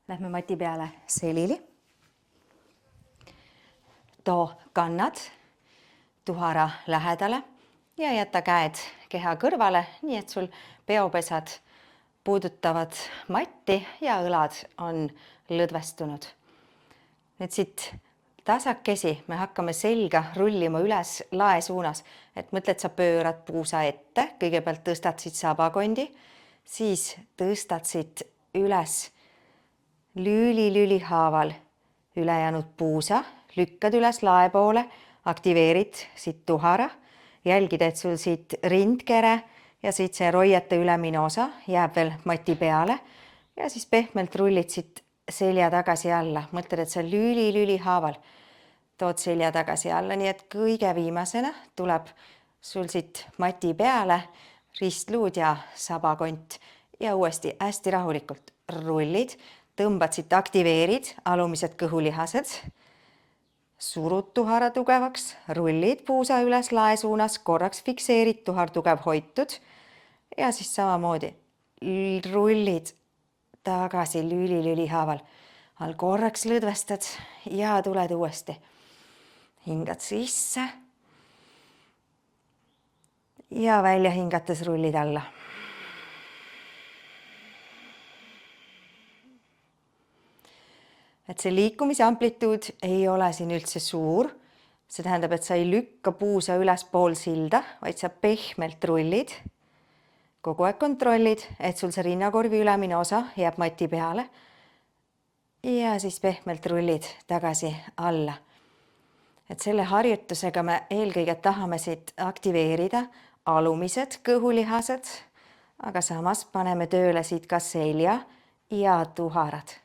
Lähme mati peale selili. Too kannad tuhara lähedale ja jäta käed keha kõrvale, nii et sul peopesad puudutavad matti ja õlad on lõdvestunud. Nüüd siit tasakesi me hakkame selga rullima üles lae suunas, et mõtled, sa pöörad puusa ette, kõigepealt tõstad siit sabakondi, siis tõstad siit üles lüli haaval ülejäänud puusa, lükkad üles lae poole, aktiveerid siit tuhara, jälgid, et sul siit rindkere ja siit see roiete ülemine osa jääb veel mati peale ja siis pehmelt rullid siit selja tagasi alla. Mõtled, et see lüli haaval tood selja tagasi alla, nii et kõige viimasena tuleb sul siit mati peale ristluud ja sabakont ja uuesti hästi rahulikult rullid, tõmbad siit, aktiveerid alumised kõhulihased, surud tuhara tugevaks, rullid puusa üles lae suunas, korraks fikseerid, tuhar tugev hoitud ja siis samamoodi rullid tagasi lüli haaval. All korraks lõdvestad ja tuled uuesti. Hingad sisse ja välja hingates rullid alla. Et see liikumise amplituud ei ole siin üldse suur. See tähendab, et sa ei lükka puusa ülespool silda, vaid sa pehmelt rullid. Kogu aeg kontrollid, et sul see rinnakorvi ülemine osa jääb mati peale. Ja siis pehmelt rullid tagasi alla. Et selle harjutusega me eelkõige tahame siit aktiveerida alumised kõhulihased, aga samas paneme tööle siit ka selja ja tuharad.